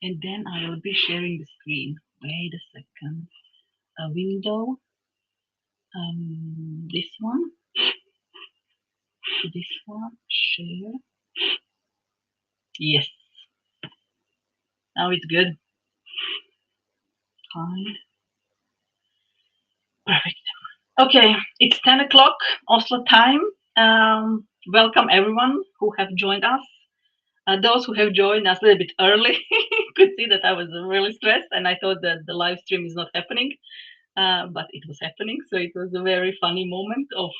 and then I will be sharing the screen. Wait a second. A window. This one. This one. Share. Yes. Now it's good. Find. Perfect. Okay, it's 10 o'clock Oslo time. Welcome everyone who have joined us. Those who have joined us a little bit early could see that I was really stressed and I thought that the live stream is not happening, but it was happening. So it was a very funny moment of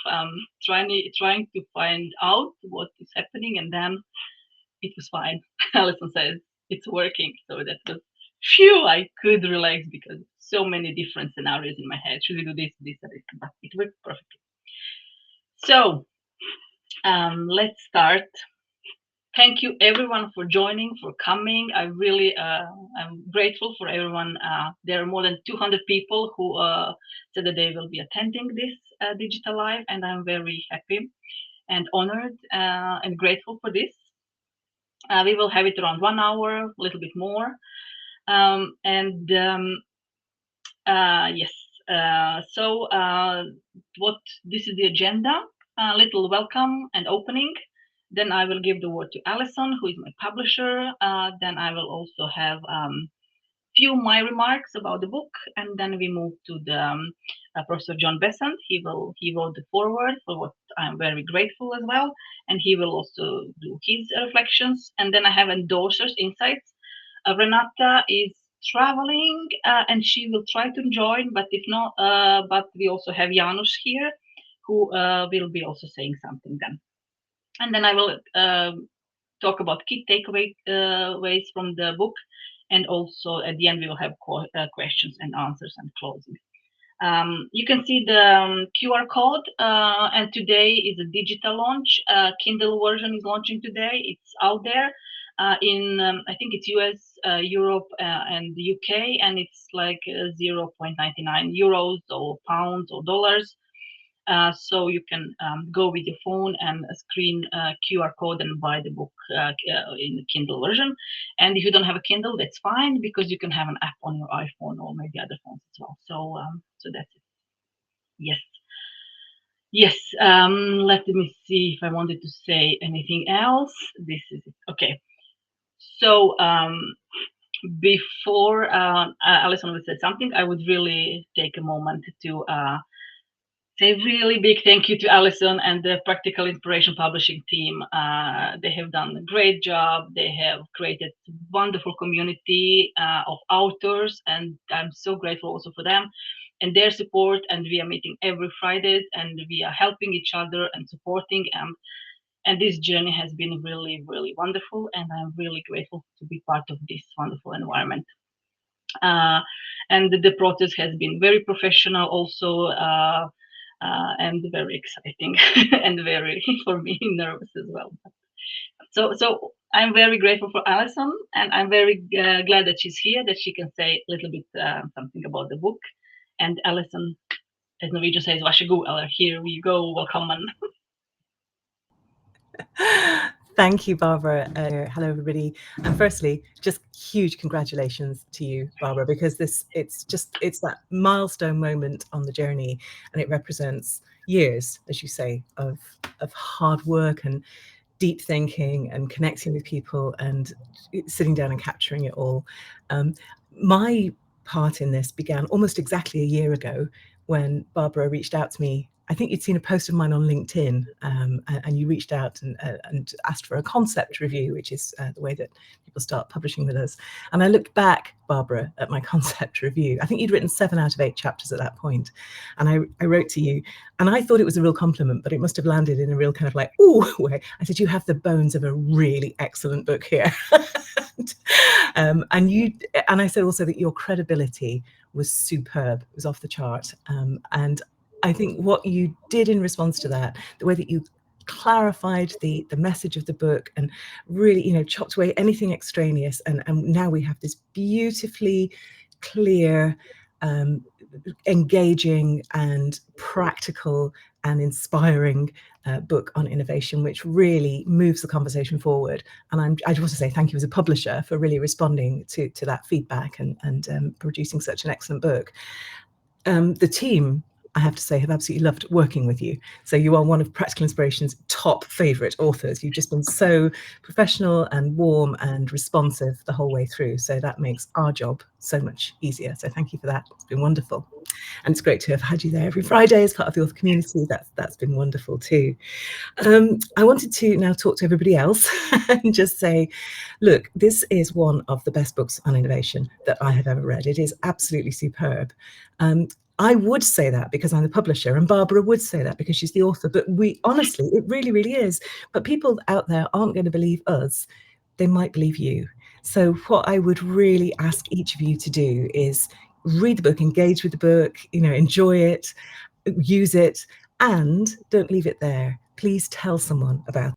trying to find out what is happening, and then it was fine. Alison says it's working, so that was phew. I could relax because so many different scenarios in my head. Should we do this, or this? But it worked perfectly. So let's start. Thank you everyone for joining, for coming. I really I'm grateful for everyone. There are more than 200 people who said that they will be attending this digital live, and I'm very happy and honored and grateful for this. We will have it around 1 hour, a little bit more. Yes, so what this is the agenda. A little welcome and opening. Then I will give the word to Alison, who is my publisher. Then I will also have few my remarks about the book, and then we move to the Professor John Bessant. He wrote the foreword, for what I'm very grateful as well, and he will also do his reflections. And then I have endorsers, insights. Renata is traveling, and she will try to join, but if not, but we also have Janusz here, who will be also saying something then. And then I will talk about key takeaways from the book, and also at the end we will have questions and answers and closing. You can see the QR code, and today is a digital launch. Kindle version is launching today. It's out there in I think it's US, Europe, and the UK, and it's like 0.99 euros or pounds or dollars. So you can go with your phone and screen QR code and buy the book in the Kindle version. And if you don't have a Kindle, that's fine, because you can have an app on your iPhone or maybe other phones as well. So that's it. Yes. Yes. Let me see if I wanted to say anything else. This is it. Okay. So before Alison will say something, I would really take a moment to say really big thank you to Alison and the Practical Inspiration Publishing team. They have done a great job. They have created a wonderful community of authors, and I'm so grateful also for them and their support. And we are meeting every Friday, and we are helping each other and supporting. And this journey has been really, really wonderful, and I'm really grateful to be part of this wonderful environment. And the process has been very professional also. And very exciting and very, for me, nervous as well. So I'm very grateful for Alison, and I'm very glad that she's here, that she can say a little bit something about the book. And Alison, as Norwegian says, varsågod, eller here we go, welcome. Thank you, Barbara. Hello, everybody. And firstly, just huge congratulations to you, Barbara, because it's that milestone moment on the journey, and it represents years, as you say, of hard work and deep thinking and connecting with people and sitting down and capturing it all. My part in this began almost exactly a year ago when Barbara reached out to me. I think you'd seen a post of mine on LinkedIn, and you reached out and asked for a concept review, which is the way that people start publishing with us. And I looked back, Barbara, at my concept review. I think you'd written 7 out of 8 chapters at that point. And I wrote to you, and I thought it was a real compliment, but it must have landed in a real kind of like, ooh, way. I said, you have the bones of a really excellent book here. And I said also that your credibility was superb. It was off the chart. And I think what you did in response to that, the way that you clarified the message of the book and really, chopped away anything extraneous, and now we have this beautifully clear, engaging and practical and inspiring book on innovation, which really moves the conversation forward. And I just want to say thank you as a publisher for really responding to that feedback and producing such an excellent book. The team, I have to say, have absolutely loved working with you. So you are one of Practical Inspiration's top favourite authors. You've just been so professional and warm and responsive the whole way through. So that makes our job so much easier. So thank you for that. It's been wonderful. And it's great to have had you there every Friday as part of the author community. That's been wonderful too. I wanted to now talk to everybody else and just say, look, this is one of the best books on innovation that I have ever read. It is absolutely superb. I would say that because I'm the publisher, and Barbara would say that because she's the author, but honestly, it really, really is. But people out there aren't going to believe us. They might believe you. So what I would really ask each of you to do is read the book, engage with the book, enjoy it, use it, and don't leave it there. Please tell someone about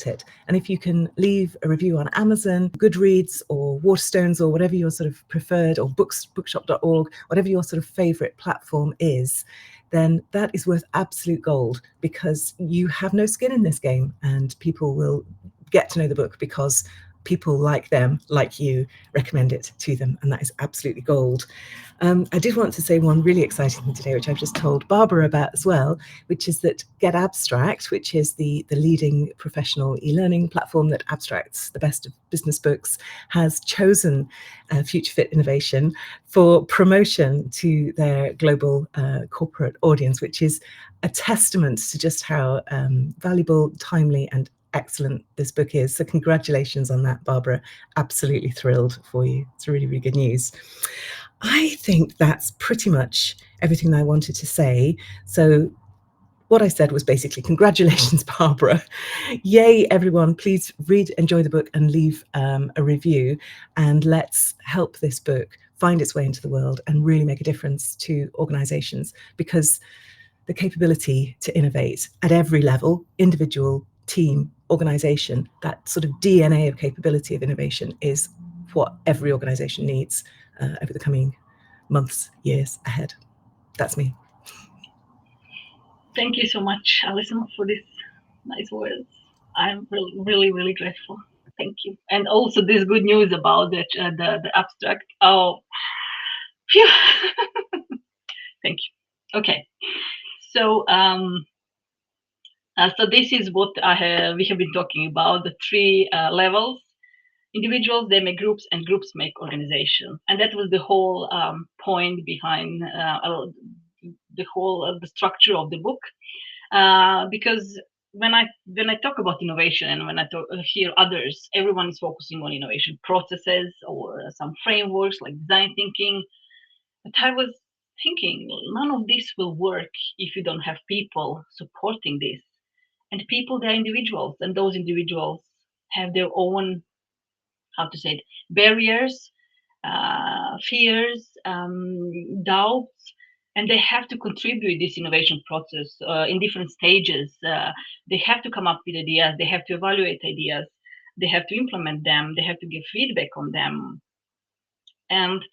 it. And if you can leave a review on Amazon, Goodreads, or Waterstones, or whatever your sort of preferred, or bookshop.org, whatever your sort of favorite platform is, then that is worth absolute gold, because you have no skin in this game, and people will get to know the book because people like them, like you, recommend it to them, and that is absolutely gold. I did want to say one really exciting thing today, which I've just told Barbara about as well, which is that Get Abstract, which is the leading professional e-learning platform that abstracts the best of business books, has chosen Future Fit Innovation for promotion to their global corporate audience, which is a testament to just how valuable, timely, and excellent this book is. So congratulations on that, Barbara. Absolutely thrilled for you. It's really, really good news. I think that's pretty much everything that I wanted to say. So what I said was basically, congratulations, Barbara. Yay, everyone. Please read, enjoy the book, and leave a review. And let's help this book find its way into the world and really make a difference to organizations, because the capability to innovate at every level, individual, team, organization, that sort of DNA of capability of innovation is what every organization needs over the coming months, years ahead. That's me. Thank you so much, Alison, for this nice words. I'm really, really, really grateful. Thank you. And also this good news about the abstract. Oh, phew. Thank you. Okay. So so this is what we have been talking about, the three levels. Individuals, they make groups, and groups make organizations. And that was the whole point behind the whole the structure of the book. Because when I talk about innovation, and when I hear others, everyone is focusing on innovation processes or some frameworks like design thinking. But I was thinking, none of this will work if you don't have people supporting this. And people, they're individuals, and those individuals have their own, how to say it, barriers, fears, doubts, and they have to contribute this innovation process in different stages. They have to come up with ideas, they have to evaluate ideas, they have to implement them, they have to give feedback on them. And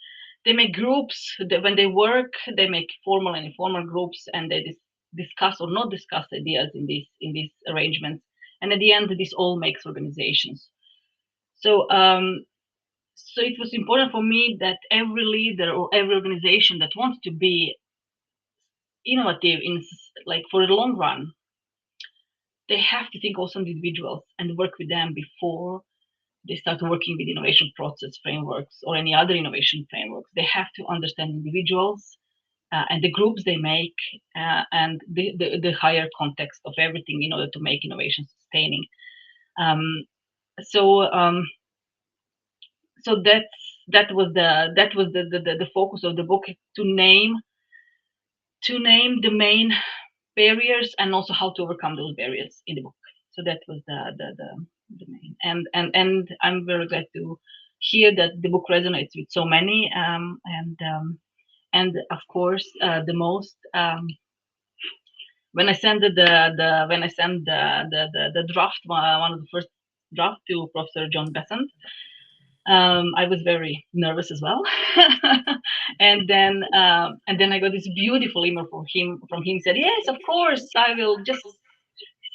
they make groups. When they work, they make formal and informal groups, and they discuss or not discuss ideas in these arrangements. And at the end, this all makes organizations. So so it was important for me that every leader or every organization that wants to be innovative for the long run, they have to think also on individuals and work with them before they start working with innovation process frameworks or any other innovation frameworks. They have to understand individuals and the groups they make and the higher context of everything in order to make innovation sustaining. So that was the focus of the book, to name the main barriers and also how to overcome those barriers in the book. So that was the main, and I'm very glad to hear that the book resonates with so many, and of course the most when I sent the draft, one of the first draft to Professor John Bessant, I was very nervous as well. And then I got this beautiful email from him said, yes, of course, I will just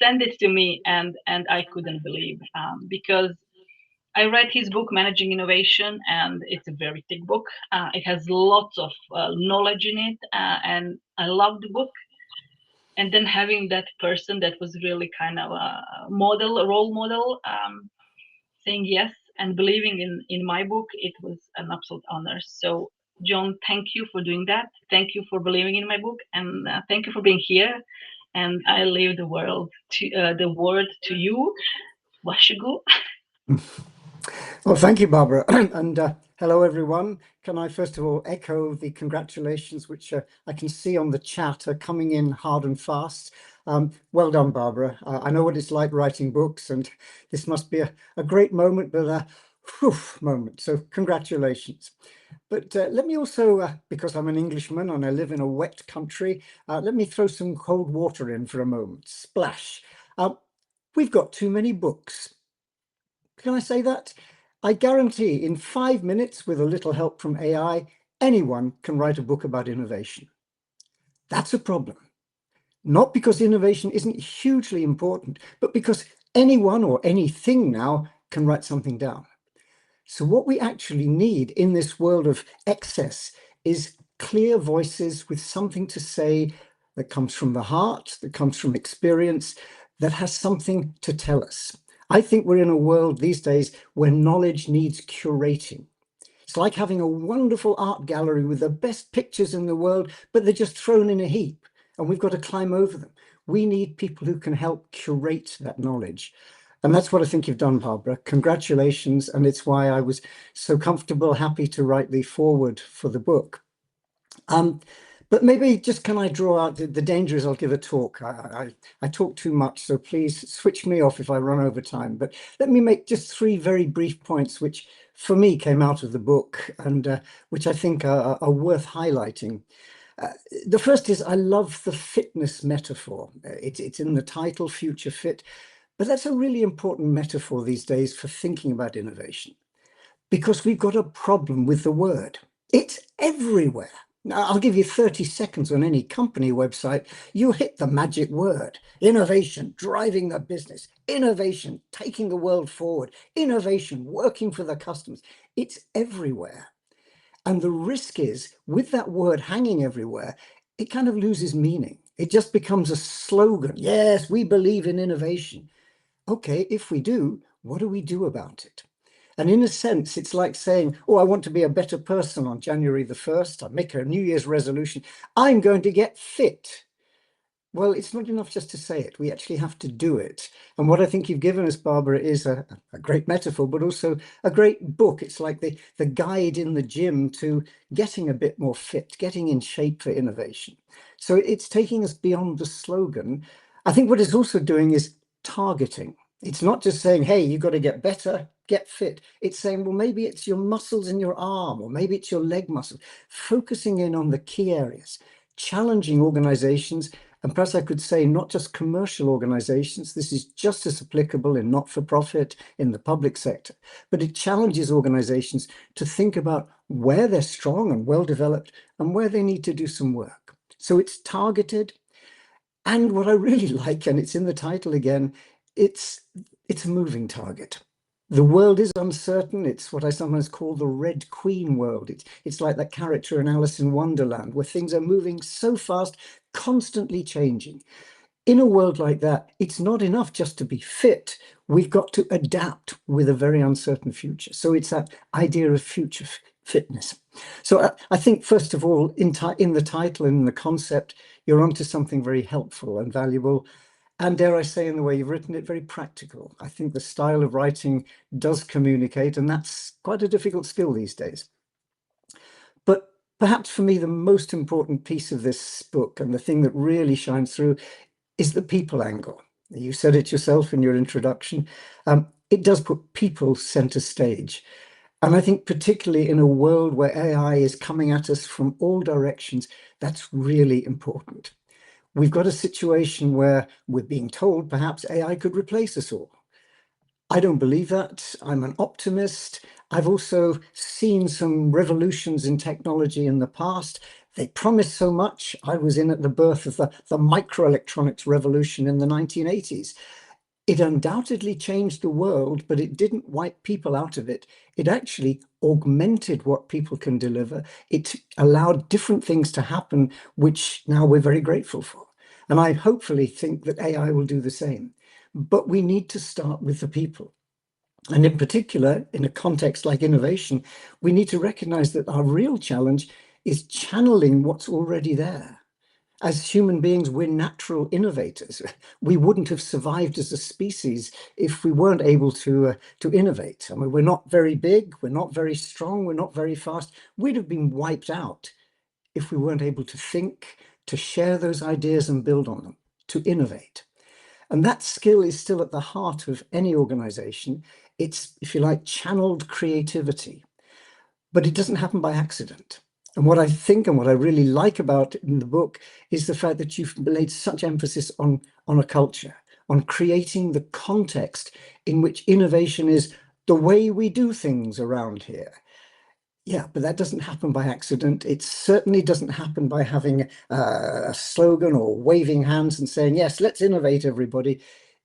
send it to me. And I couldn't believe, because I read his book, Managing Innovation, and it's a very thick book. It has lots of knowledge in it, and I love the book. And then having that person that was really kind of a role model, saying yes and believing in my book, it was an absolute honor. So, John, thank you for doing that. Thank you for believing in my book, and thank you for being here. And I leave the word to you. Varsågod. Well, thank you, Barbara. And hello, everyone. Can I first of all echo the congratulations, which I can see on the chat are coming in hard and fast. Well done, Barbara. I know what it's like writing books, and this must be a great moment, but a moment. So congratulations. But let me also, because I'm an Englishman and I live in a wet country, let me throw some cold water in for a moment. Splash. We've got too many books. Can I say that? I guarantee in 5 minutes, with a little help from AI, anyone can write a book about innovation. That's a problem. Not because innovation isn't hugely important, but because anyone or anything now can write something down. So what we actually need in this world of excess is clear voices with something to say that comes from the heart, that comes from experience, that has something to tell us. I think we're in a world these days where knowledge needs curating. It's like having a wonderful art gallery with the best pictures in the world, but they're just thrown in a heap and we've got to climb over them. We need people who can help curate that knowledge. And that's what I think you've done, Barbara. Congratulations. And it's why I was so comfortable, happy to write the foreword for the book. But maybe just can I draw out, the danger is I'll give a talk. I talk too much, so please switch me off if I run over time. But let me make just 3 very brief points, which for me came out of the book and which I think are worth highlighting. The first is I love the fitness metaphor. It's in the title, Future Fit, but that's a really important metaphor these days for thinking about innovation, because we've got a problem with the word. It's everywhere. Now, I'll give you 30 seconds on any company website. You hit the magic word: innovation, driving the business, innovation, taking the world forward, innovation, working for the customers. It's everywhere. And the risk is, with that word hanging everywhere, it kind of loses meaning. It just becomes a slogan. Yes, we believe in innovation. Okay, if we do, what do we do about it? And in a sense, it's like saying, oh, I want to be a better person on January the 1st. I make a New Year's resolution. I'm going to get fit. Well, it's not enough just to say it. We actually have to do it. And what I think you've given us, Barbara, is a great metaphor, but also a great book. It's like the guide in the gym to getting a bit more fit, getting in shape for innovation. So it's taking us beyond the slogan. I think what it's also doing is targeting. It's not just saying, hey, you've got to get better, get fit. It's saying, well, maybe it's your muscles in your arm, or maybe it's your leg muscle, focusing in on the key areas, challenging organizations. And perhaps I could say not just commercial organizations, this is just as applicable in not-for-profit, in the public sector, but it challenges organizations to think about where they're strong and well-developed and where they need to do some work. So it's targeted. And what I really like, and it's in the title again, it's a moving target. The world is uncertain. It's what I sometimes call the Red Queen world. It's like that character in Alice in Wonderland, where things are moving so fast, constantly changing. In a world like that, it's not enough just to be fit. We've got to adapt with a very uncertain future. So it's that idea of future fitness. So I think, first of all, in the title and in the concept, you're onto something very helpful and valuable. And dare I say, in the way you've written it, very practical. I think the style of writing does communicate, and that's quite a difficult skill these days. But perhaps for me, the most important piece of this book, and the thing that really shines through, is the people angle. You said it yourself in your introduction. It does put people center stage. And I think particularly in a world where AI is coming at us from all directions, that's really important. We've got a situation where we're being told perhaps AI could replace us all. I don't believe that. I'm an optimist. I've also seen some revolutions in technology in the past. They promised so much. I was in at the birth of the microelectronics revolution in the 1980s. It undoubtedly changed the world, but it didn't wipe people out of it. It actually augmented what people can deliver. It allowed different things to happen, which now we're very grateful for. And I hopefully think that AI will do the same. But we need to start with the people. And in particular, in a context like innovation, we need to recognize that our real challenge is channeling what's already there. As human beings, we're natural innovators. We wouldn't have survived as a species if we weren't able to innovate. I mean, we're not very big, we're not very strong, we're not very fast. We'd have been wiped out if we weren't able to think, to share those ideas and build on them, to innovate. And that skill is still at the heart of any organization. It's, if you like, channeled creativity, but it doesn't happen by accident. And what I think and what I really like about in the book is the fact that you've laid such emphasis on a culture, on creating the context in which innovation is the way we do things around here. Yeah, but that doesn't happen by accident. It certainly doesn't happen by having a slogan or waving hands and saying, yes, let's innovate, everybody.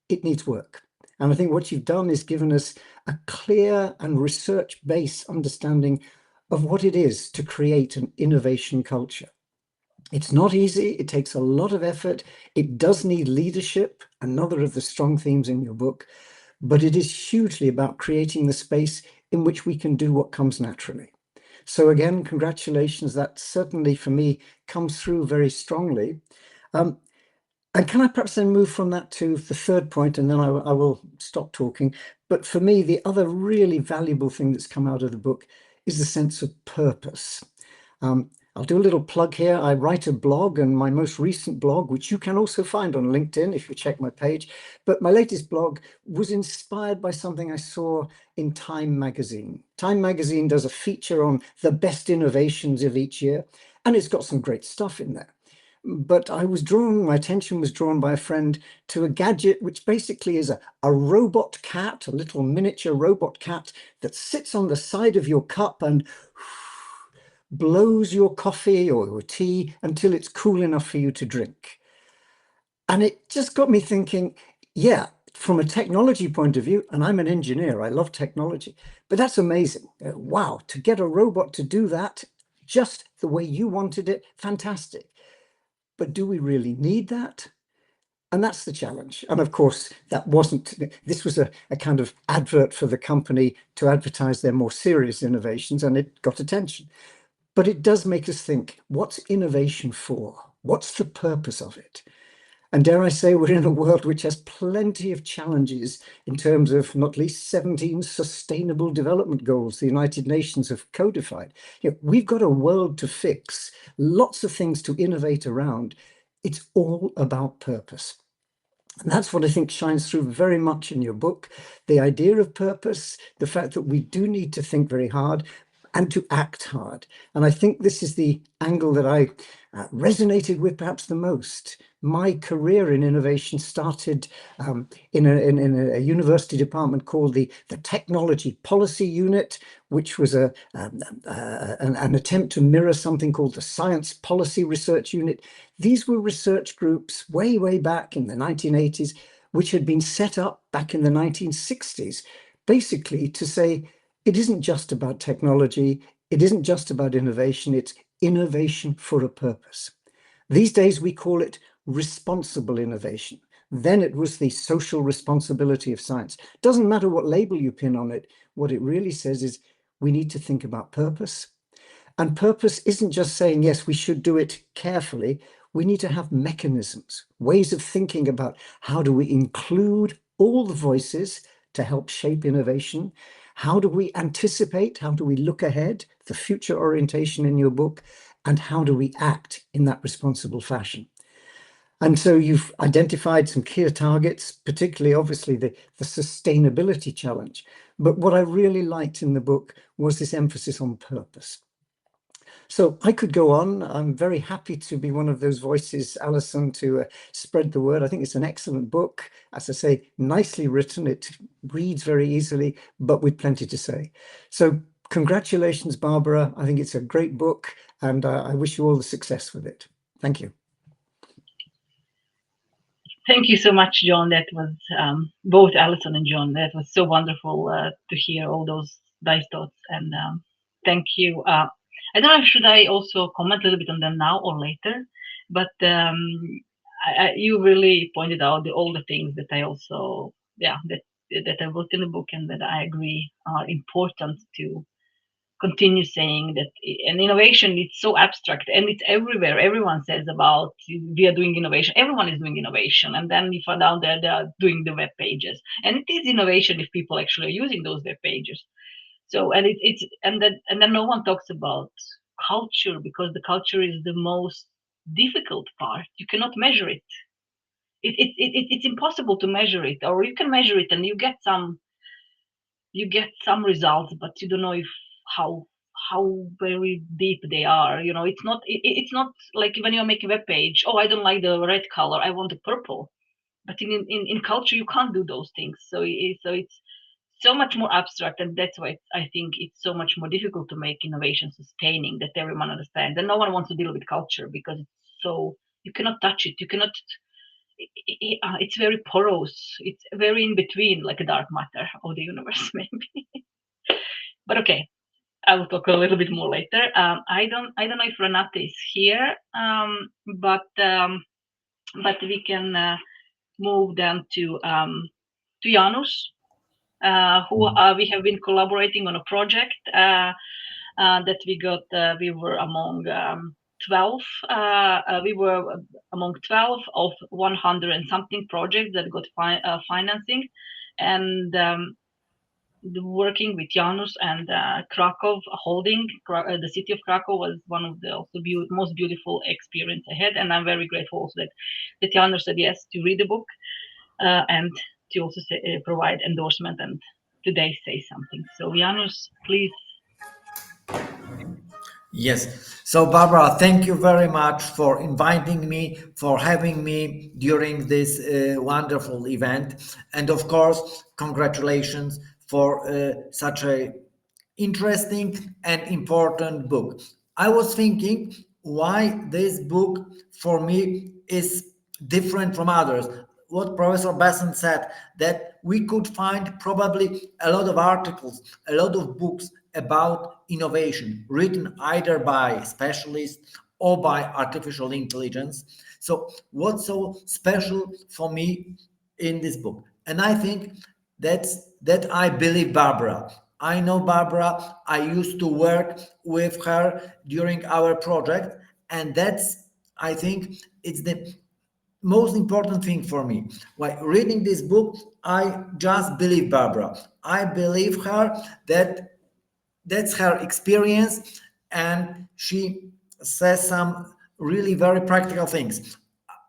It needs work. And I think what you've done is given us a clear and research-based understanding of what it is to create an innovation culture. It's not easy. It takes a lot of effort. It does need leadership, another of the strong themes in your book, but it is hugely about creating the space in which we can do what comes naturally. So again, congratulations. That certainly for me comes through very strongly. And can I perhaps then move from that to the third point, and then I will stop talking. But for me, the other really valuable thing that's come out of the book is the sense of purpose. I'll do a little plug here. I write a blog, and my most recent blog, which you can also find on LinkedIn if you check my page, but my latest blog was inspired by something I saw in Time magazine. Time magazine does a feature on the best innovations of each year, and it's got some great stuff in there. But my attention was drawn by a friend to a gadget which basically is a robot cat, a little miniature robot cat that sits on the side of your cup and blows your coffee or your tea until it's cool enough for you to drink. And it just got me thinking, yeah, from a technology point of view, and I'm an engineer, I love technology, but that's amazing. Wow, to get a robot to do that just the way you wanted it, fantastic. But do we really need that? And that's the challenge. And of course, this was a kind of advert for the company to advertise their more serious innovations, and it got attention. But it does make us think, what's innovation for? What's the purpose of it? And dare I say, we're in a world which has plenty of challenges in terms of not least 17 sustainable development goals the United Nations have codified. We've got a world to fix, lots of things to innovate around. It's all about purpose. And that's what I think shines through very much in your book, the idea of purpose, the fact that we do need to think very hard and to act hard. And I think this is the angle that I resonated with perhaps the most. My career in innovation started in a university department called the Technology Policy Unit, which was an attempt to mirror something called the Science Policy Research Unit. These were research groups way, way back in the 1980s, which had been set up back in the 1960s, basically to say, it isn't just about technology, it isn't just about innovation, it's innovation for a purpose. These days we call it responsible innovation. Then it was the social responsibility of science. Doesn't matter what label you pin on it, what it really says is we need to think about purpose. And purpose isn't just saying, yes, we should do it carefully. We need to have mechanisms, ways of thinking about how do we include all the voices to help shape innovation. How do we anticipate? How do we look ahead? The future orientation in your book, and how do we act in that responsible fashion? And so you've identified some clear targets, particularly obviously the sustainability challenge. But what I really liked in the book was this emphasis on purpose. So I could go on. I'm very happy to be one of those voices, Alison, to spread the word. I think it's an excellent book. As I say, nicely written. It reads very easily, but with plenty to say. So congratulations, Barbara. I think it's a great book, and I wish you all the success with it. Thank you. Thank you so much, John. That was both Alison and John. That was so wonderful to hear all those nice thoughts. And thank you. I don't know, should I also comment a little bit on them now or later? But you really pointed out all the things that I also, that I wrote in the book and that I agree are important to continue saying that. And innovation, it's so abstract and it's everywhere. Everyone says about we are doing innovation. Everyone is doing innovation, and then you find out that they are doing the web pages, and it is innovation if people actually are using those web pages. So and then no one talks about culture, because the culture is the most difficult part. You cannot measure it. It's impossible to measure it, or you can measure it and you get some results, but you don't know if how very deep they are. It's not like when you're making a web page. Oh, I don't like the red color, I want the purple. But in culture you can't do those things. So it's so much more abstract, and that's why I think it's so much more difficult to make innovation sustaining, that everyone understands. And no one wants to deal with culture because you cannot touch it. You cannot. It's very porous. It's very in between, like a dark matter of the universe, maybe. But okay, I will talk a little bit more later. I don't know if Renate is here, but we can move then to Janusz, who we have been collaborating on a project that we got. We were among 12. We were among 12 of 100 and something projects that got financing, and working with Janusz and Krakow holding. The city of Krakow was one of the also most beautiful experience I had, and I'm very grateful also that Janusz said yes to read the book and to also provide endorsement and today say something. So Janusz, please. Yes. So Barbara, thank you very much for inviting me, for having me during this wonderful event. And of course, congratulations for such a interesting and important book. I was thinking why this book for me is different from others. What Professor Bessant said, that we could find probably a lot of articles, a lot of books about innovation written either by specialists or by artificial intelligence. So what's so special for me in this book? And I think that I believe Barbara. I know Barbara. I used to work with her during our project, and I think it's the most important thing for me. While reading this book, I just believe Barbara. I believe her that's her experience, and she says some really very practical things.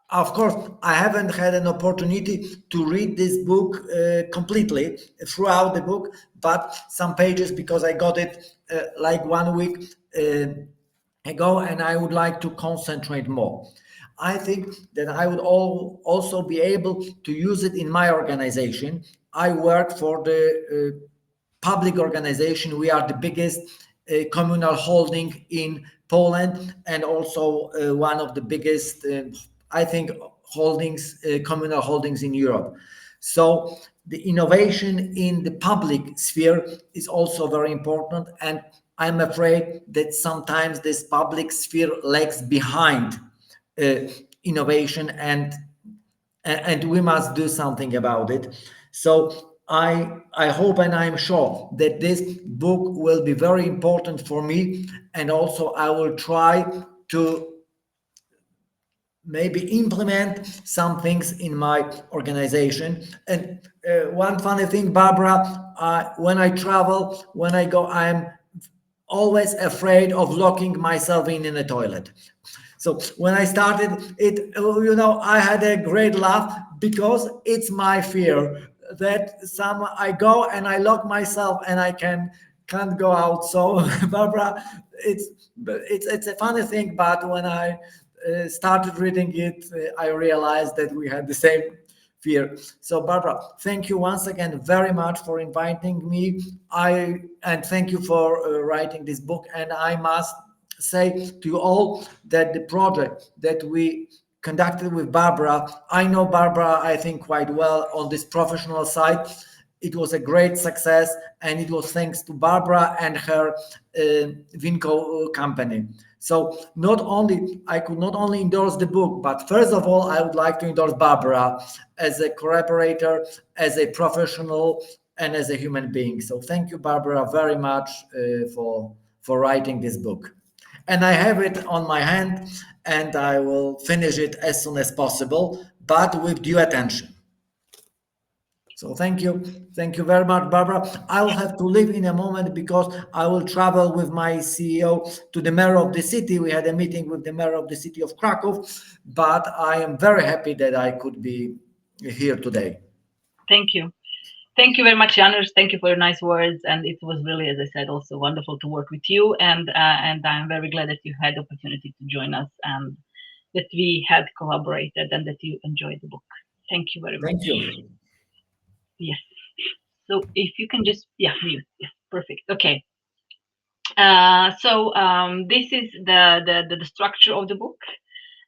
Of course, I haven't had an opportunity to read this book completely throughout the book, but some pages, because I got it like 1 week ago, and I would like to concentrate more. I think that I would also be able to use it in my organization. I work for the public organization. We are the biggest communal holding in Poland, and also one of the biggest, I think, communal holdings in Europe. So the innovation in the public sphere is also very important, and I'm afraid that sometimes this public sphere lags behind innovation, and we must do something about it. So I hope and I'm sure that this book will be very important for me, and also I will try to maybe implement some things in my organization. And one funny thing, Barbara, when I travel, when I go, I'm always afraid of locking myself in a toilet. So when I started it, I had a great laugh, because it's my fear that I go and I lock myself and I can't go out. So Barbara, it's a funny thing, but when I started reading it, I realized that we had the same fear. So Barbara, thank you once again very much for inviting me. And thank you for writing this book. And I must say to you all that the project that we conducted with Barbara, I know Barbara, I think, quite well on this professional side. It was a great success, and it was thanks to Barbara and her Vinco company. So I could not only endorse the book, but first of all, I would like to endorse Barbara as a collaborator, as a professional, and as a human being. So thank you, Barbara, very much for writing this book. And I have it on my hand, and I will finish it as soon as possible, but with due attention. So thank you very much, Barbara. I will have to leave in a moment because I will travel with my CEO to the mayor of the city. We had a meeting with the mayor of the city of Krakow, but I am very happy that I could be here today. Thank you. Thank you very much, Janusz. Thank you for your nice words. And it was really, as I said, also wonderful to work with you. And I'm very glad that you had the opportunity to join us and that we had collaborated and that you enjoyed the book. Thank you very much. Thank you. Yes. So if you can just, mute. Yes, perfect. Okay. So this is the structure of the book.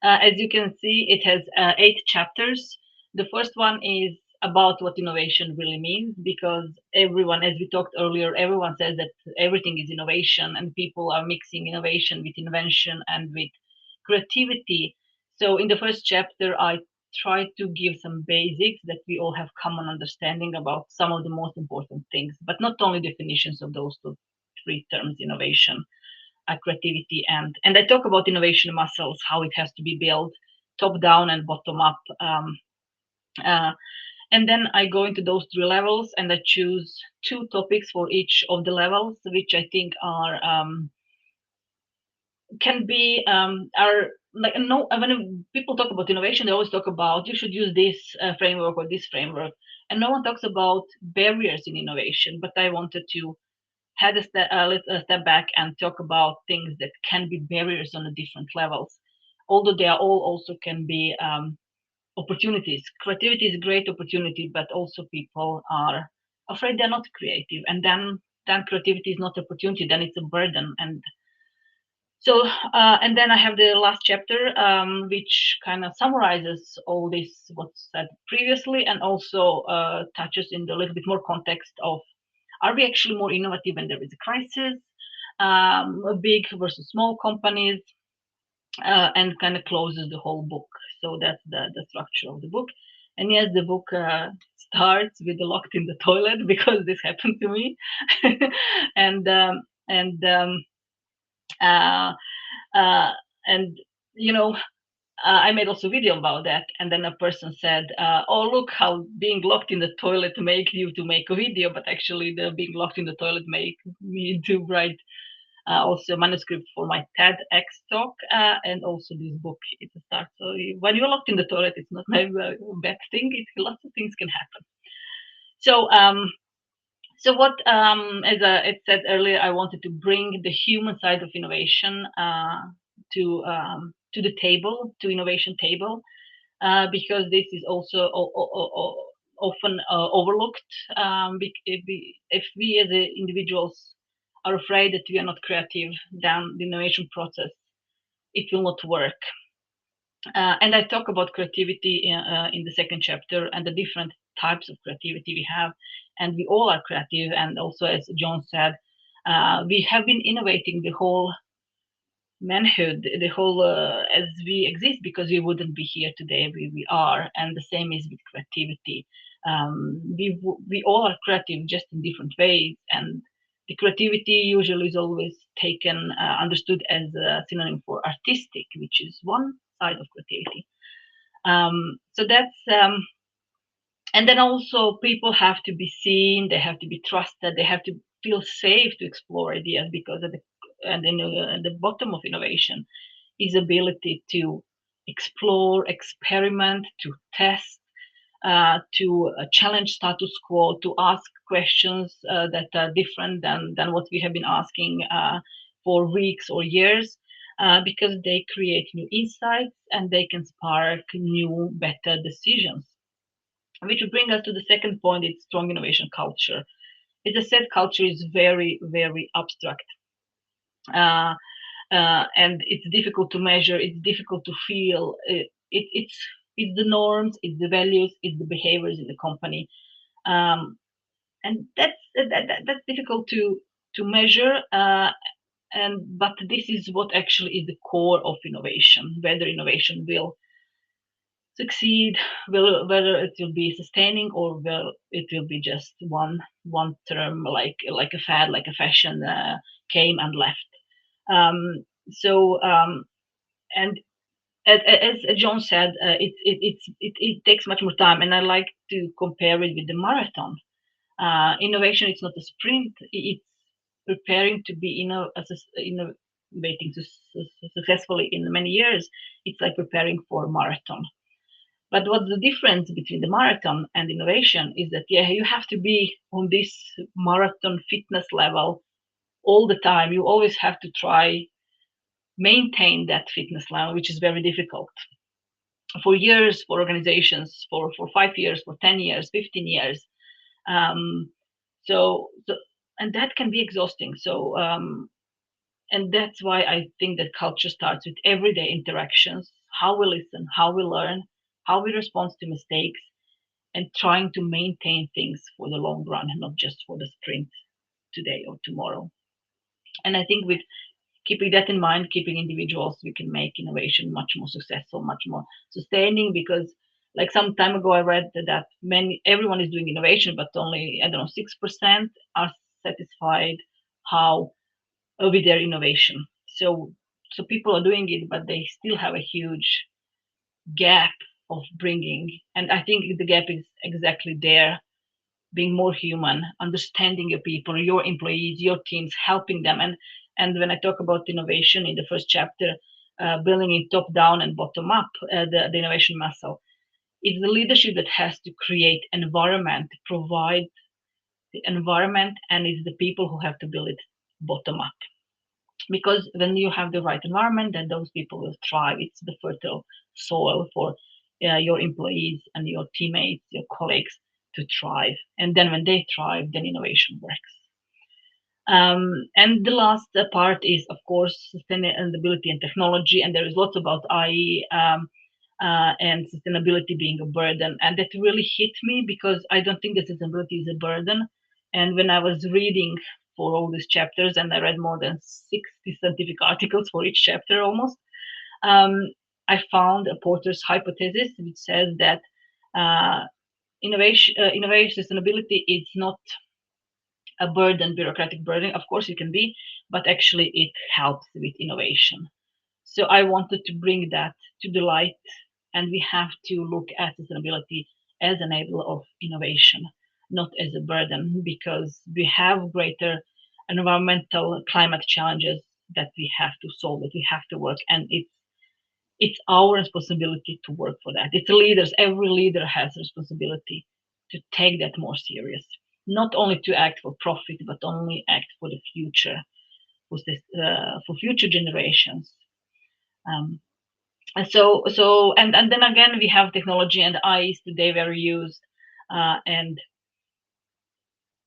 As you can see, it has 8 chapters. The first one is about what innovation really means, because everyone, as we talked earlier, everyone says that everything is innovation, and people are mixing innovation with invention and with creativity. So in the first chapter, I try to give some basics that we all have common understanding about some of the most important things, but not only definitions of those 3 terms: innovation, creativity, and I talk about innovation muscles, how it has to be built top down and bottom up. And then I go into those 3 levels, and I choose 2 topics for each of the levels, which I think are like, no, when people talk about innovation, they always talk about you should use this framework or this framework, and no one talks about barriers in innovation. But I wanted to had a step back and talk about things that can be barriers on the different levels, although they are all also can be opportunities. Creativity is a great opportunity, but also people are afraid they're not creative, and then creativity is not opportunity, then it's a burden. And so and then I have the last chapter, which kind of summarizes all this what's said previously, and also touches in the little bit more context of, are we actually more innovative when there is a crisis? Big versus small companies, and kind of closes the whole book. So that's the structure of the book. And yes, the book starts with the locked in the toilet, because this happened to me. and you know, I made also a video about that, and then a person said, "Oh, look how being locked in the toilet make you to make a video," but actually, the being locked in the toilet make me to write also a manuscript for my TEDx talk, and also this book. It's a start. So when you're locked in the toilet, it's not maybe a bad thing. Lots of things can happen. So so what, as I said earlier, I wanted to bring the human side of innovation to the table, to innovation table, because this is also often overlooked. If we as individuals are afraid that we are not creative, then the innovation process, it will not work. And I talk about creativity in the second chapter, and the different types of creativity we have, and we all are creative. And also, as John said, we have been innovating the whole manhood, the whole as we exist, because we wouldn't be here today. We are, and the same is with creativity. We all are creative, just in different ways, and the creativity usually is always taken understood as a synonym for artistic, which is one side of creativity. So that's and then also people have to be seen, they have to be trusted, they have to feel safe to explore ideas, because at the bottom of innovation is ability to explore, experiment, to test, to challenge status quo, to ask questions that are different than what we have been asking for weeks or years, because they create new insights and they can spark new, better decisions. Which will bring us to the second point, it's strong innovation culture. As I said, culture is very, very abstract. And it's difficult to measure, it's difficult to feel. It's the norms, it's the values, it's the behaviors in the company. And that's difficult to measure. But this is what actually is the core of innovation, whether innovation will succeed, whether it will be sustaining, or it will be just one term, like a fad, like a fashion, came and left. And as John said, it takes much more time, and I like to compare it with the marathon. Innovation is not a sprint; it's preparing to be innovating successfully in many years. It's like preparing for a marathon. But what's the difference between the marathon and innovation is that, you have to be on this marathon fitness level all the time. You always have to try maintain that fitness level, which is very difficult for years, for organizations, for 5 years, for 10 years, 15 years. So and that can be exhausting. So and that's why I think that culture starts with everyday interactions, how we listen, how we learn, how we respond to mistakes, and trying to maintain things for the long run, not just for the sprint today or tomorrow. And I think with keeping that in mind, keeping individuals, we can make innovation much more successful, much more sustaining. Because, like some time ago, I read that everyone is doing innovation, but only 6% are satisfied with their innovation. So people are doing it, but they still have a huge gap of bringing. And I think the gap is exactly there, being more human, understanding your people, your employees, your teams, helping them. And when I talk about innovation in the first chapter, building it top down and bottom up, the innovation muscle, it's the leadership that has to create environment, provide the environment, and it's the people who have to build it bottom up. Because when you have the right environment, then those people will thrive. It's the fertile soil for your employees and your teammates, your colleagues to thrive. And then when they thrive, then innovation works. And the last part is, of course, sustainability and technology. And there is lots about IE and sustainability being a burden. And that really hit me, because I don't think that sustainability is a burden. And when I was reading for all these chapters, and I read more than 60 scientific articles for each chapter almost, I found a Porter's hypothesis, which says that innovation sustainability is not a burden, bureaucratic burden. Of course it can be, but actually it helps with innovation. So I wanted to bring that to the light, and we have to look at sustainability as an enabler of innovation, not as a burden, because we have greater environmental climate challenges that we have to solve, that we have to work, and it's our responsibility to work for that. It's leaders, every leader has responsibility to take that more serious, not only to act for profit, but only act for the future, for future generations. And then again, we have technology and IEs today very used. And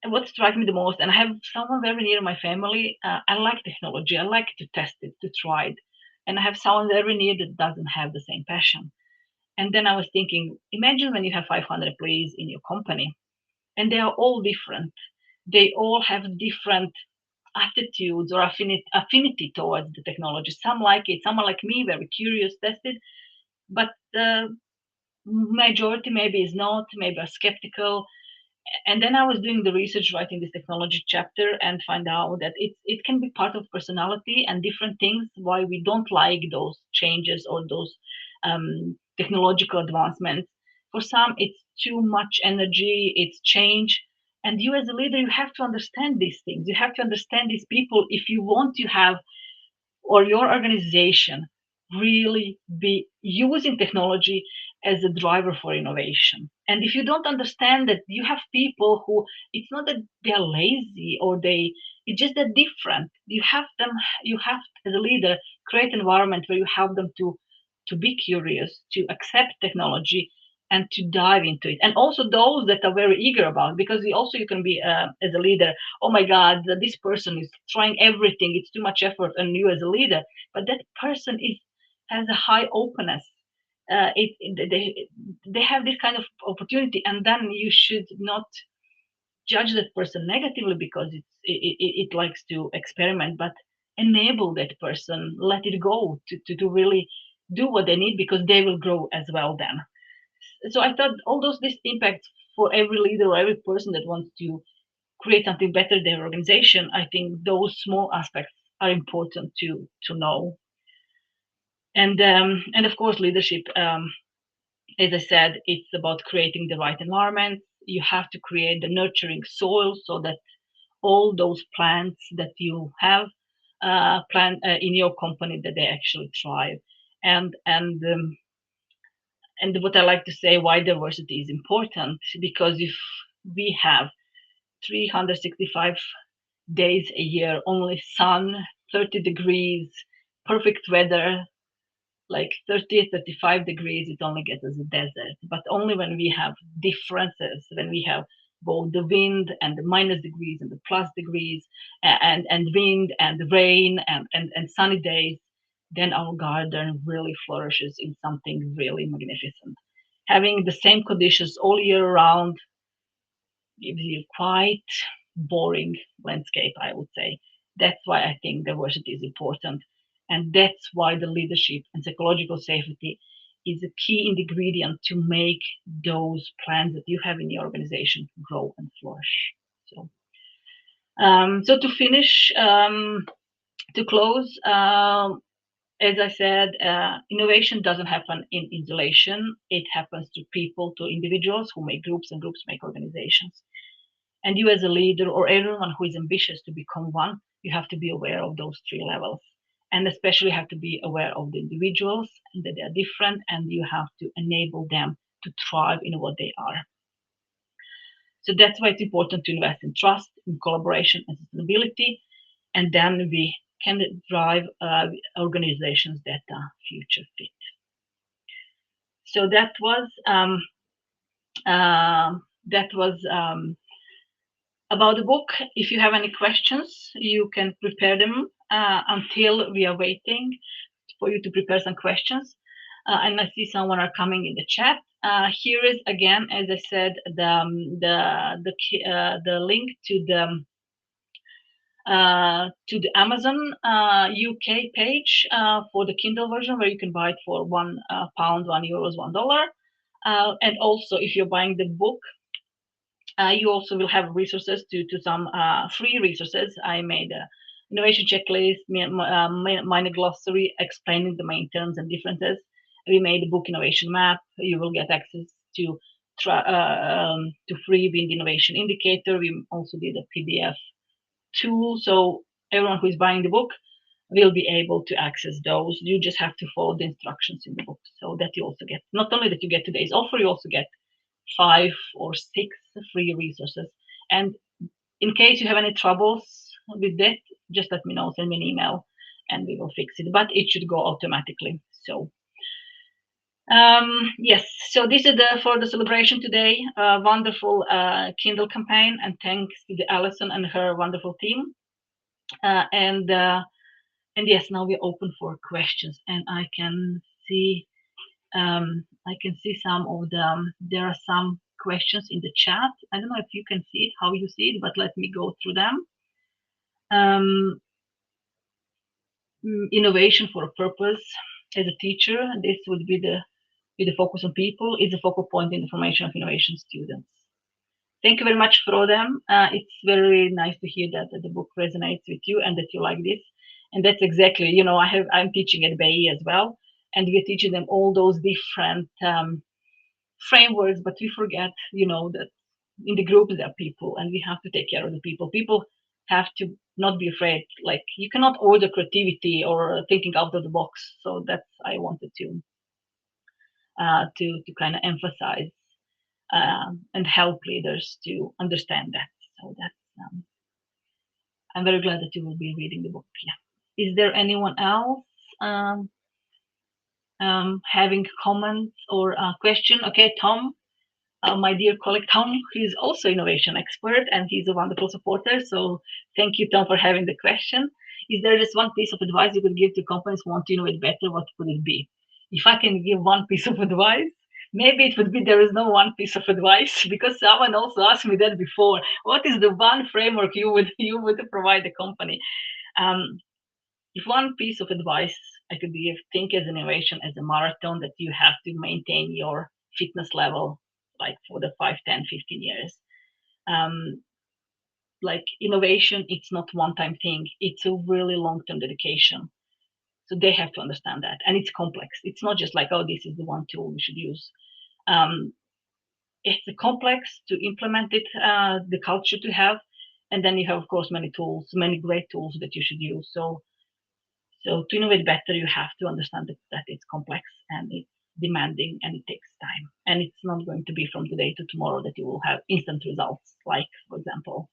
what strikes me the most, and I have someone very near my family, I like technology, I like to test it, to try it. And I have someone very near that doesn't have the same passion. And then I was thinking, imagine when you have 500 employees in your company, and they are all different. They all have different attitudes or affinity towards the technology. Some like it, some are like me, very curious, tested, but the majority maybe is not, maybe are skeptical. And then I was doing the research, writing this technology chapter, and find out that it can be part of personality and different things why we don't like those changes or those technological advancements. For some, it's too much energy, it's change. And you as a leader, you have to understand these things. You have to understand these people if you want to have, or your organization really be using technology as a driver for innovation. And if you don't understand that you have people who, it's not that they're lazy or it's just that different. You have as a leader, create an environment where you help them to be curious, to accept technology, and to dive into it. And also those that are very eager about it, because you can be as a leader, oh my God, this person is trying everything, it's too much effort on you as a leader. But that person has a high openness. They have this kind of opportunity, and then you should not judge that person negatively because it likes to experiment, but enable that person, let it go to really do what they need, because they will grow as well then. So I thought all this impact for every leader or every person that wants to create something better in their organization. I think those small aspects are important to know. And of course, leadership, as I said, it's about creating the right environment. You have to create the nurturing soil so that all those plants that you have plant in your company, that they actually thrive. And what I like to say, why diversity is important, because if we have 365 days a year, only sun, 30 degrees, perfect weather, like 30, 35 degrees, it only gets as a desert. But only when we have differences, when we have both the wind and the minus degrees and the plus degrees, and wind and rain and sunny days, then our garden really flourishes in something really magnificent. Having the same conditions all year round gives you quite boring landscape, I would say. That's why I think diversity is important. And that's why the leadership and psychological safety is a key ingredient to make those plans that you have in your organization grow and flourish. So to finish, to close, as I said, innovation doesn't happen in isolation. It happens to people, to individuals who make groups, and groups make organizations. And you as a leader, or everyone who is ambitious to become one, you have to be aware of those three levels. And especially have to be aware of the individuals, and that they are different, and you have to enable them to thrive in what they are. So that's why it's important to invest in trust, in collaboration, and sustainability. And then we can drive organizations that are future fit. So that was about the book. If you have any questions, you can prepare them until we are waiting for you to prepare some questions. And I see someone are coming in the chat. Here is again, as I said, the link to the Amazon UK page for the Kindle version, where you can buy it for £1, €1, $1. And also, if you're buying the book, you also will have resources to some free resources. I made a innovation checklist, minor glossary explaining the main terms and differences. We made a book innovation map. You will get access to free wind innovation indicator. We also did a PDF tool, so everyone who is buying the book will be able to access those. You just have to follow the instructions in the book, so that you also get, not only that you get today's offer, you also get 5 or 6 free resources. And in case you have any troubles with that, just let me know, send me an email, and we will fix it. But it should go automatically. So yes, so this is for the celebration today. Wonderful Kindle campaign, and thanks to Alison and her wonderful team. And yes, now we're open for questions, and I can see some of them. There are some questions in the chat. I don't know if you can see it, how you see it, but let me go through them. Innovation for a purpose. As a teacher, this would be the focus on people, is a focal point in the formation of innovation students. Thank you very much for all them. It's very nice to hear that the book resonates with you and that you like this. And that's exactly, you know, I'm teaching at BAE as well, and we're teaching them all those different frameworks, but we forget, you know, that in the group there are people, and we have to take care of the people. People have to not be afraid. Like, you cannot order creativity or thinking out of the box. So that's I wanted to kind of emphasize. and help leaders to understand that. So that's I'm very glad that you will be reading the book. Yeah. Is there anyone else having comments or a question? Okay, Tom, my dear colleague Tom, he's also innovation expert and he's a wonderful supporter. So thank you, Tom, for having the question. Is there just one piece of advice you could give to companies who want to innovate better? What would it be? If I can give one piece of advice, maybe it would be there is no one piece of advice, because someone also asked me that before. What is the one framework you would provide the company? If one piece of advice I could give, think as innovation as a marathon that you have to maintain your fitness level like for the 5, 10, 15 years. Like innovation, it's not one-time thing. It's a really long-term dedication. So they have to understand that. And it's complex. It's not just like, oh, this is the one tool we should use. It's complex to implement it, the culture to have. And then you have, of course, many tools, many great tools that you should use. So to innovate better, you have to understand that it's complex and it's demanding and it takes time. And it's not going to be from today to tomorrow that you will have instant results. Like, for example,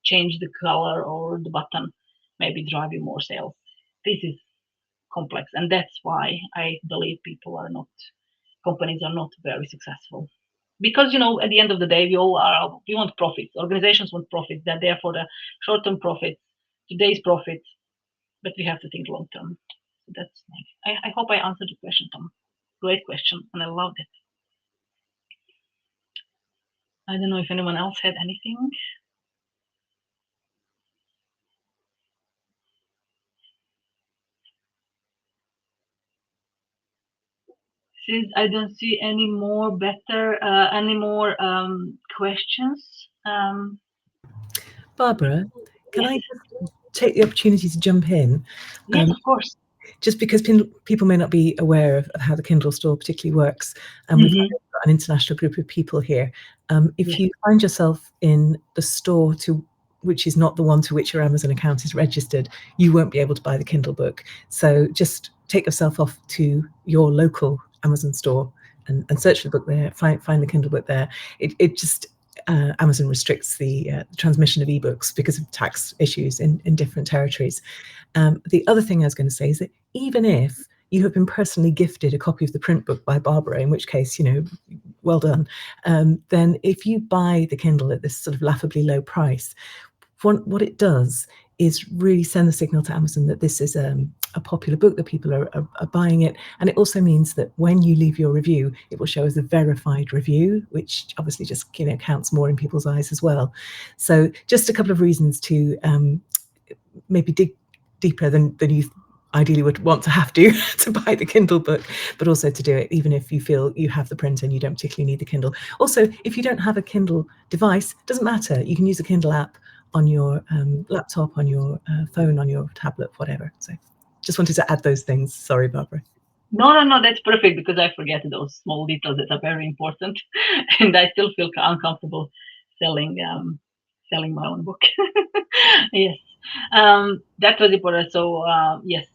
change the color or the button, maybe drive you more sales. This is complex. And that's why I believe companies are not very successful. Because, at the end of the day, we want profits. Organizations want profits. They're there for the short-term profits, today's profits, but we have to think long-term. So that's nice. I hope I answered the question, Tom. Great question, and I loved it. I don't know if anyone else had anything. Since I don't see any more questions. Barbara, can Yes. I just take the opportunity to jump in? Yes, of course. Just because people may not be aware of how the Kindle store particularly works, and we've got an international group of people here. If you find yourself in the store which is not the one to which your Amazon account is registered, you won't be able to buy the Kindle book. So just take yourself off to your local Amazon store and search for the book there, find the Kindle book there. It just Amazon restricts the transmission of ebooks because of tax issues in different territories. The other thing I was going to say is that even if you have been personally gifted a copy of the print book by Barbara, in which case, well done, then if you buy the Kindle at this sort of laughably low price, what it does is really send the signal to Amazon that this is a popular book, that people are buying it. And it also means that when you leave your review, it will show as a verified review, which obviously just counts more in people's eyes as well. So just a couple of reasons to maybe dig deeper than you ideally would want to have to buy the Kindle book, but also to do it even if you feel you have the print and you don't particularly need the Kindle. Also, if you don't have a Kindle device, it doesn't matter. You can use the Kindle app on your laptop, on your phone, on your tablet, whatever. So just wanted to add those things. Sorry, Barbara. No, that's perfect, because I forget those small details that are very important, and I still feel uncomfortable selling my own book. Yes, that was important. So yes,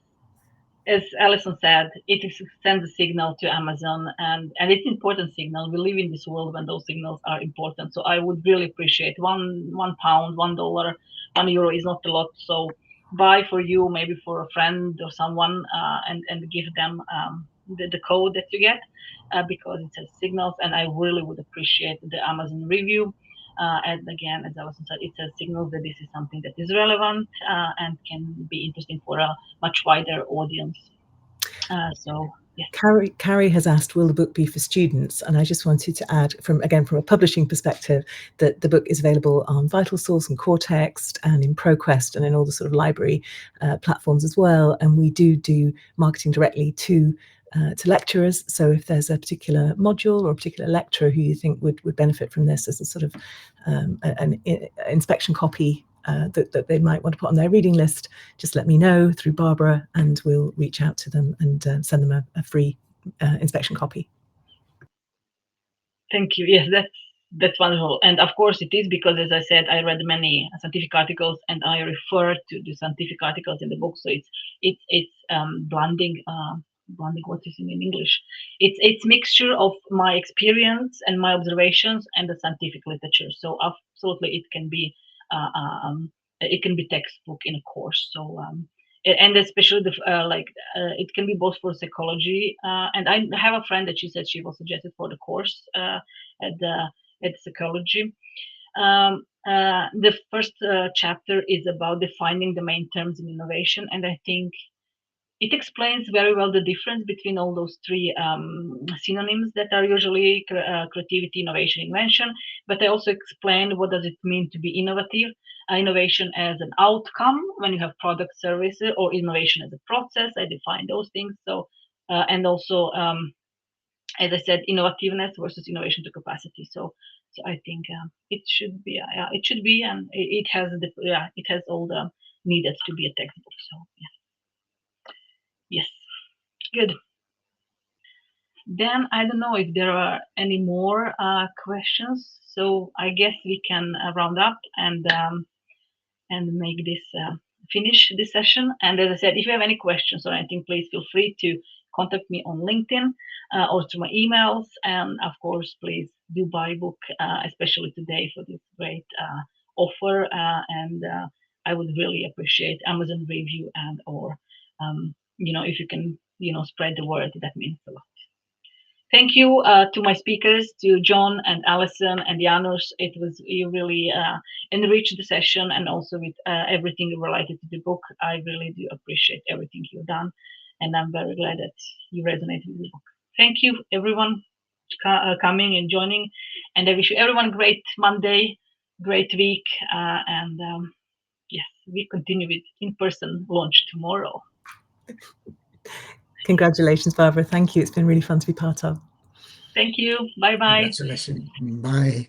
as Alison said, it sends a signal to Amazon, and it's an important signal. We live in this world when those signals are important. So I would really appreciate £1, £1, $1, €1 is not a lot. So buy for you, maybe for a friend or someone, and give them the code that you get, because it says signals, and I really would appreciate the Amazon review. And again, as Alison said, it says signals that this is something that is relevant and can be interesting for a much wider audience. So yes. Carrie has asked, will the book be for students? And I just wanted to add, from a publishing perspective, that the book is available on VitalSource and CoreText and in ProQuest and in all the sort of library platforms as well. And we do marketing directly to lecturers. So if there's a particular module or a particular lecturer who you think would benefit from this as a sort of an inspection copy that they might want to put on their reading list, just let me know through Barbara and we'll reach out to them and send them a free inspection copy. Thank you. Yes, that's wonderful. And of course it is, because as I said, I read many scientific articles and I refer to the scientific articles in the book. So it's blending bonding, what is in English? It's mixture of my experience and my observations and the scientific literature. So absolutely, it can be textbook in a course. So and especially it can be both for psychology. And I have a friend that she said she was suggested for the course at psychology. The first chapter is about defining the main terms in innovation, and I think it explains very well the difference between all those three synonyms that are usually creativity, innovation, invention. But I also explain what does it mean to be innovative. Innovation as an outcome when you have product, services, or innovation as a process. I define those things. So and also, as I said, innovativeness versus innovation to capacity. So I think it should be, and it has all the needed to be a textbook. So yeah. Yes, good. Then I don't know if there are any more questions. So I guess we can round up and make this finish this session. And as I said, if you have any questions or anything, please feel free to contact me on LinkedIn or through my emails. And of course, please do buy a book, especially today for this great offer. And I would really appreciate Amazon review and or if you can spread the word, that means a lot. Thank you to my speakers, to John and Alison and Janusz. You really enriched the session, and also with everything related to the book. I really do appreciate everything you've done, and I'm very glad that you resonated with the book. Thank you, everyone, coming and joining, and I wish you everyone great Monday, great week, and yes, we continue with in-person launch tomorrow. Congratulations, Barbara. Thank you. It's been really fun to be part of. Thank you. Bye-bye. Congratulations. Bye.